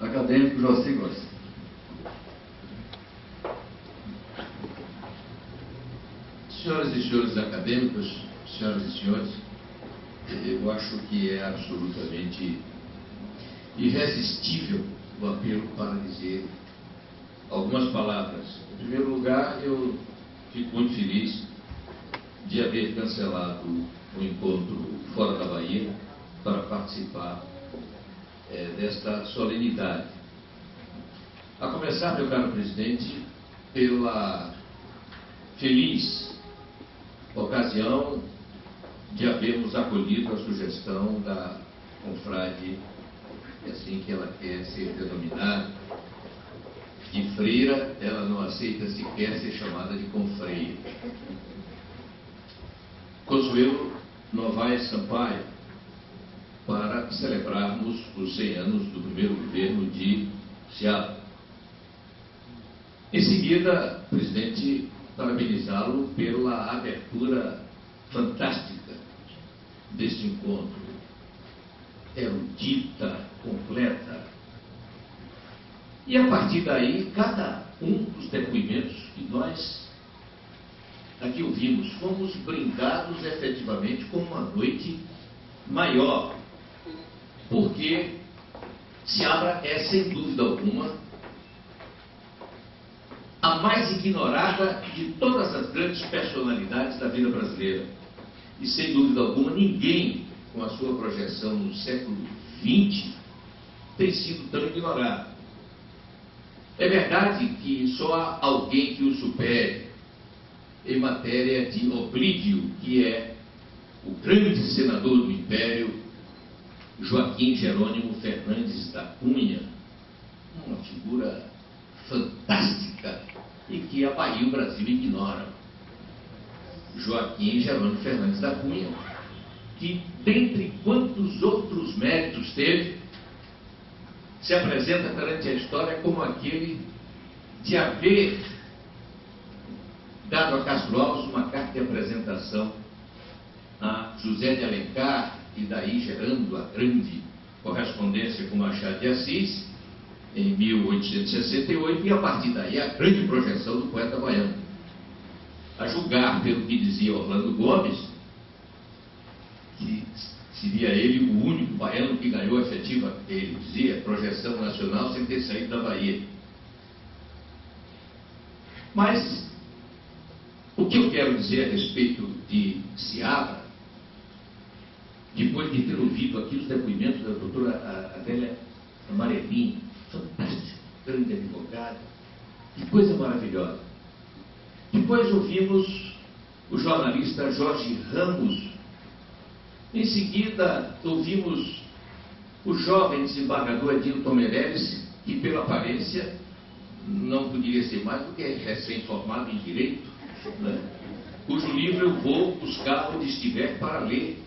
Acadêmico Joaci Góes. Senhoras e senhores acadêmicos, senhoras e senhores, eu acho que é absolutamente irresistível o apelo para dizer algumas palavras. Em primeiro lugar, eu fico muito feliz de haver cancelado o encontro fora da Bahia para participar desta solenidade. A começar, meu caro presidente, pela feliz ocasião de havermos acolhido a sugestão da confrade, assim que ela quer ser denominada, de freira. Ela não aceita sequer ser chamada de confreira. Consuelo Novaes Sampaio, para celebrarmos os 100 anos do primeiro governo de Seabra. Em seguida, presidente, parabenizá-lo pela abertura fantástica deste encontro, erudita, completa. E a partir daí, cada um dos depoimentos que nós aqui ouvimos, fomos brindados efetivamente com uma noite maior, porque Seabra é, sem dúvida alguma, a mais ignorada de todas as grandes personalidades da vida brasileira. E, sem dúvida alguma, ninguém, com a sua projeção no século XX, tem sido tão ignorado. É verdade que só há alguém que o supere em matéria de Oblívio, que é o grande senador do Império, Joaquim Jerônimo Fernandes da Cunha, uma figura fantástica e que a Bahia e o Brasil ignoram. Joaquim Jerônimo Fernandes da Cunha, que, dentre quantos outros méritos teve, se apresenta perante a história como aquele de haver dado a Castro Alves uma carta de apresentação a José de Alencar, e daí gerando a grande correspondência com Machado de Assis, em 1868, e a partir daí a grande projeção do poeta baiano. A julgar pelo que dizia Orlando Gomes, que seria ele o único baiano que ganhou efetiva, ele dizia, projeção nacional sem ter saído da Bahia. Mas o que eu quero dizer a respeito de Seabra, depois de ter ouvido aqui os depoimentos da doutora Adélia Amarelinho, fantástico, grande advogada, que coisa maravilhosa. Depois ouvimos o jornalista Jorge Ramos. Em seguida, ouvimos o jovem desembargador Adilton Meirelles, que pela aparência não poderia ser mais do que recém-formado em Direito, né? Cujo livro eu vou buscar onde estiver para ler.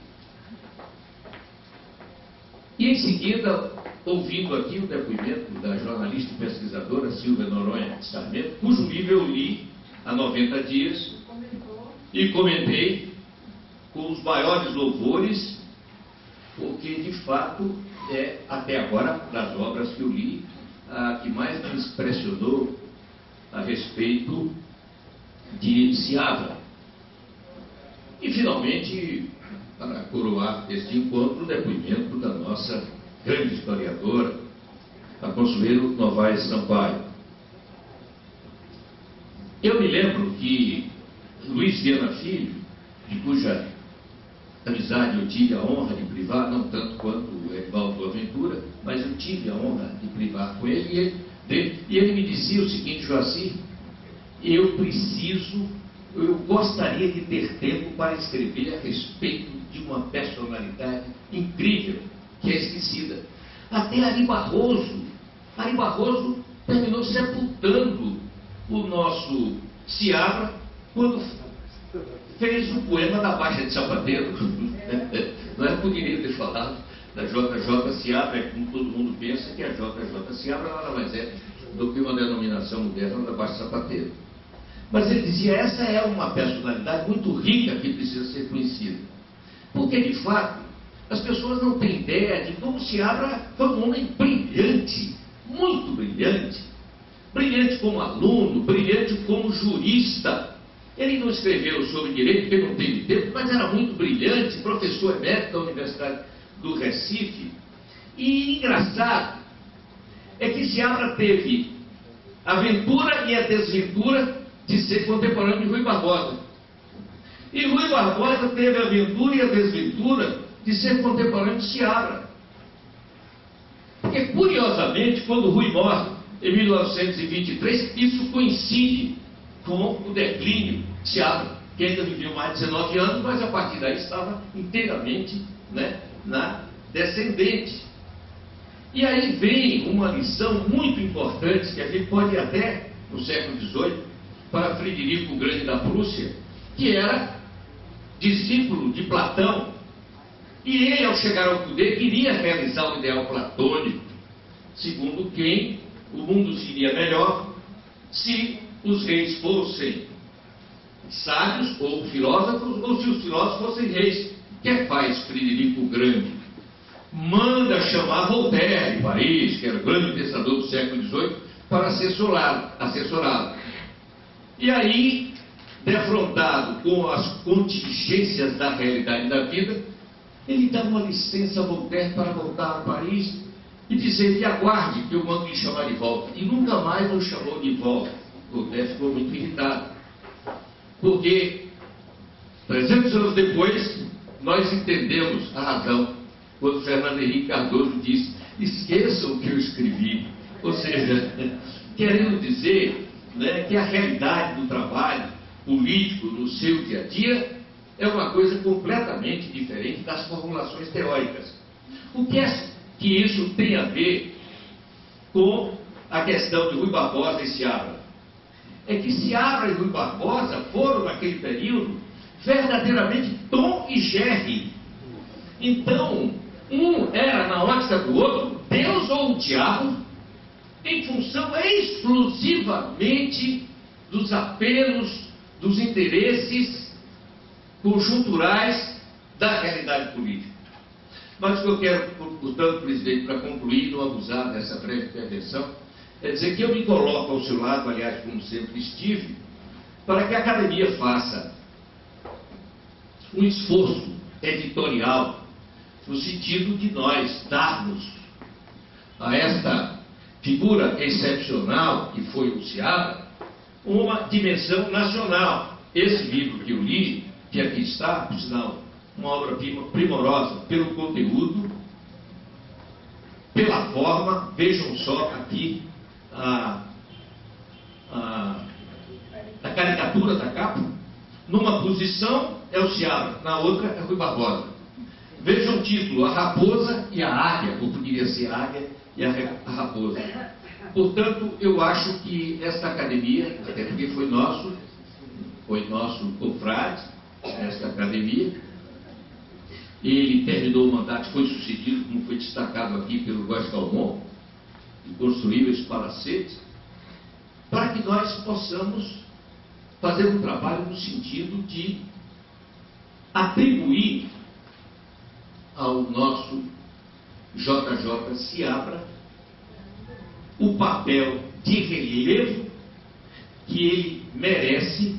E em seguida, ouvindo aqui o depoimento da jornalista e pesquisadora Silvia Noronha Sarmento, cujo livro eu li há 90 dias e comentei com os maiores louvores, porque de fato é, até agora, das obras que eu li, a que mais me impressionou a respeito de Seabra. E finalmente, para coroar este encontro, o depoimento da nossa grande historiadora, a Consuelo Novaes Sampaio. Eu me lembro que Luiz Viana Filho, de cuja amizade eu tive a honra de privar, não tanto quanto o Edvaldo Aventura, mas eu tive a honra de privar com ele, e ele me dizia o seguinte: Joaci, eu gostaria de ter tempo para escrever a respeito de uma personalidade incrível, que é esquecida. Até Ari Barroso terminou sepultando o nosso Seabra quando fez o poema da Baixa de Sapateiro. Não é? Poderia ter falado da JJ Seabra, como todo mundo pensa que a JJ Seabra nada mais é do que uma denominação moderna da Baixa de Sapateiro. Mas ele dizia, essa é uma personalidade muito rica que precisa ser conhecida. Porque, de fato, as pessoas não têm ideia de como Seabra foi um homem brilhante, muito brilhante, brilhante como aluno, brilhante como jurista. Ele não escreveu sobre direito porque não teve tempo, mas era muito brilhante, professor emérito da Universidade do Recife. E engraçado é que Seabra teve a aventura e a desventura de ser contemporâneo de Rui Barbosa. E Rui Barbosa teve a aventura e a desventura de ser contemporâneo de Seabra. Porque, curiosamente, quando Rui morre, em 1923, isso coincide com o declínio de Seabra, que ainda viveu mais de 19 anos, mas a partir daí estava inteiramente, né, na descendente. E aí vem uma lição muito importante, que a gente pode ir até no século XVIII, para Frederico o Grande da Prússia, que era discípulo de Platão. E ele, ao chegar ao poder, queria realizar o ideal platônico, segundo quem o mundo seria melhor se os reis fossem sábios ou filósofos, ou se os filósofos fossem reis. O que faz Frederico o Grande? Manda chamar Voltaire, de Paris, que era o grande pensador do século XVIII, para assessorá-lo. E aí, defrontado com as contingências da realidade da vida, ele dá uma licença a Voltaire para voltar a Paris e dizer: "Me aguarde, que eu mando lhe chamar de volta." E nunca mais o chamou de volta. Voltaire ficou muito irritado, porque 300 anos depois nós entendemos a razão quando Fernando Henrique Cardoso disse: "Esqueçam o que eu escrevi." Ou seja, querendo dizer, né, que a realidade do trabalho político no seu dia a dia é uma coisa completamente diferente das formulações teóricas. O que é que isso tem a ver com a questão de Rui Barbosa e Seabra? É que Seabra e Rui Barbosa foram, naquele período, verdadeiramente Tom e Jerry. Então, um era, na ótica do outro, Deus ou o diabo, em função exclusivamente dos apelos, dos interesses conjunturais da realidade política. Mas o que eu quero, portanto, presidente, para concluir, não abusar dessa breve intervenção, é dizer que eu me coloco ao seu lado, aliás, como sempre estive, para que a academia faça um esforço editorial no sentido de nós darmos a esta figura excepcional que foi o Seabra uma dimensão nacional. Esse livro que eu li, que aqui está, por sinal, uma obra primorosa pelo conteúdo, pela forma. Vejam só aqui a caricatura da capa. Numa posição é o Seabra, na outra é Rui Barbosa. Vejam o título: A Raposa e a Águia, ou poderia ser a Águia e a Raposa. Portanto, eu acho que esta academia, até porque foi nosso confrade, esta academia, ele terminou o mandato, foi sucedido, como foi destacado aqui pelo Góes Calmon, e construiu esse palacete, para que nós possamos fazer um trabalho no sentido de atribuir ao nosso JJ Seabra o papel de relevo que ele merece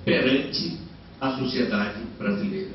perante a sociedade brasileira.